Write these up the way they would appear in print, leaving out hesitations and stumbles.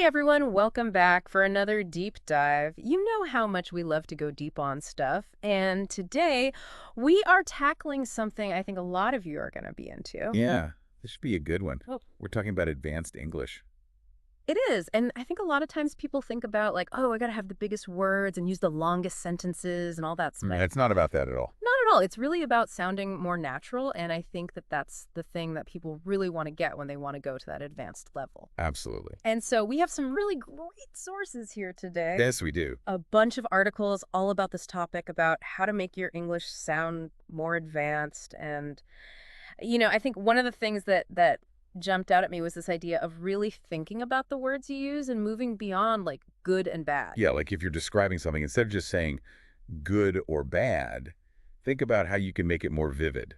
everyone, welcome back for another deep dive. You know how much we love to go deep on stuff, and today we are tackling something I think a lot of you are going to be into. Yeah, this should be a good one. Oh. We're talking about advanced English. It is, and I think a lot of times people think about like, oh, I got to have the biggest words and use the longest sentences and all that stuff. It's not about that at all. Not at all. It's really about sounding more natural, and I think that that's the thing that people really want to get when they want to go to that advanced level. Absolutely. And so we have some really great sources here today. Yes, we do. A bunch of articles all about this topic, about how to make your English sound more advanced. And, I think one of the things that jumped out at me was this idea of really thinking about the words you use and moving beyond like good and bad. Yeah, like if you're describing something, instead of just saying good or bad, think about how you can make it more vivid,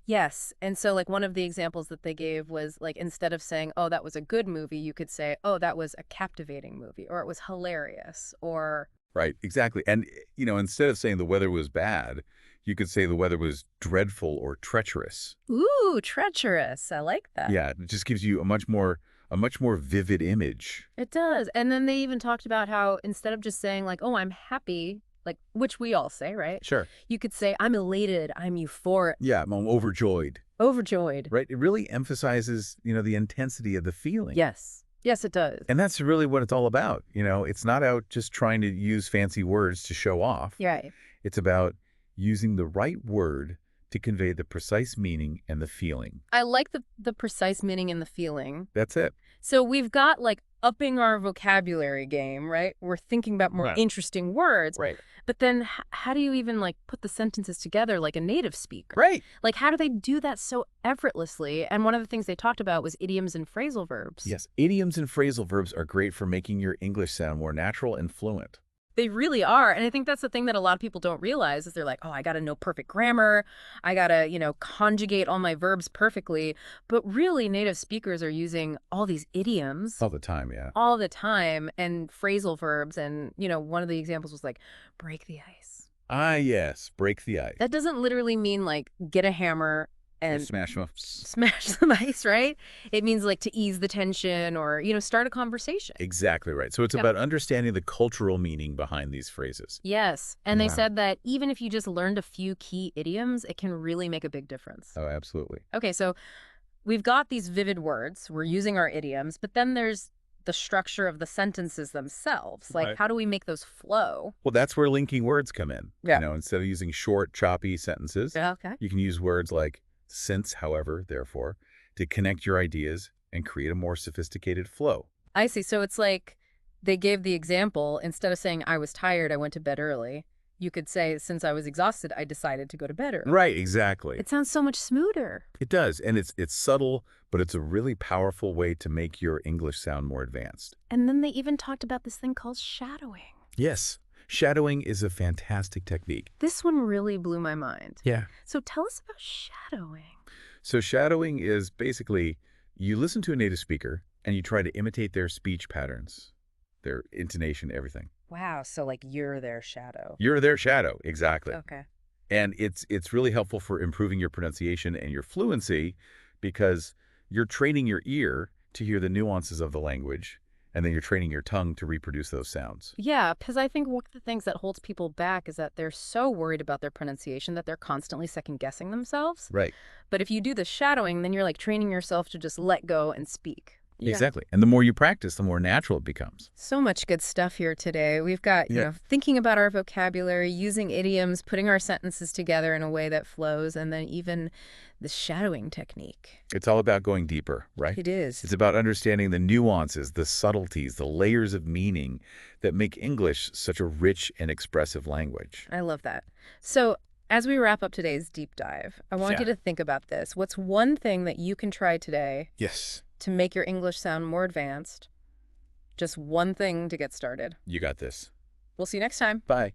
Yes. And so like one of the examples that they gave was like, instead of saying, oh, that was a good movie, you could say, oh, that was a captivating movie, or it was hilarious, or... Right, exactly. And, instead of saying the weather was bad, you could say the weather was dreadful or treacherous. Ooh, treacherous. I like that. Yeah, it just gives you a much more vivid image. It does. And then they even talked about how instead of just saying like, oh, I'm happy, like, which we all say, right? Sure. You could say, I'm elated, I'm euphoric. Yeah, I'm overjoyed. Overjoyed. Right? It really emphasizes, the intensity of the feeling. Yes. Yes, it does. And that's really what it's all about. It's not out just trying to use fancy words to show off. Right. It's about using the right word to convey the precise meaning and the feeling. I like the precise meaning and the feeling. That's it. So we've got like upping our vocabulary game, right? We're thinking about more interesting words. Right. But then how do you even like put the sentences together like a native speaker? Right. Like how do they do that so effortlessly? And one of the things they talked about was idioms and phrasal verbs. Yes. Idioms and phrasal verbs are great for making your English sound more natural and fluent. They really are. And I think that's the thing that a lot of people don't realize is they're like, oh, I got to know perfect grammar. I got to, conjugate all my verbs perfectly. But really, native speakers are using all these idioms. All the time, yeah. All the time. And phrasal verbs. And, one of the examples was like, break the ice. Ah, yes. Break the ice. That doesn't literally mean like get a hammer and smash them. Smash some ice, right? It means like to ease the tension or, start a conversation. Exactly right. So it's about understanding the cultural meaning behind these phrases. Yes. And they said that even if you just learned a few key idioms, it can really make a big difference. Oh, absolutely. Okay, so we've got these vivid words. We're using our idioms, but then there's the structure of the sentences themselves. Like, how do we make those flow? Well, that's where linking words come in. Yeah. Instead of using short, choppy sentences, you can use words like since, however, therefore, to connect your ideas and create a more sophisticated flow. I see. So it's like they gave the example, instead of saying I was tired, I went to bed early, you could say since I was exhausted, I decided to go to bed early. Right, exactly. It sounds so much smoother. It does. And it's subtle, but it's a really powerful way to make your English sound more advanced. And then they even talked about this thing called shadowing. Yes. Shadowing is a fantastic technique. This one really blew my mind. Yeah. So tell us about shadowing. So shadowing is basically you listen to a native speaker and you try to imitate their speech patterns, their intonation, everything. Wow. So like you're their shadow. You're their shadow. Exactly. Okay. And it's really helpful for improving your pronunciation and your fluency because you're training your ear to hear the nuances of the language. And then you're training your tongue to reproduce those sounds. Yeah, because I think one of the things that holds people back is that they're so worried about their pronunciation that they're constantly second-guessing themselves. Right. But if you do the shadowing, then you're like training yourself to just let go and speak. Yeah. Exactly. And the more you practice, the more natural it becomes. So much good stuff here today. We've got, thinking about our vocabulary, using idioms, putting our sentences together in a way that flows, and then even the shadowing technique. It's all about going deeper, right? It is. It's about understanding the nuances, the subtleties, the layers of meaning that make English such a rich and expressive language. I love that. So as we wrap up today's deep dive, I want you to think about this. What's one thing that you can try today to make your English sound more advanced? Just one thing to get started. You got this. We'll see you next time. Bye.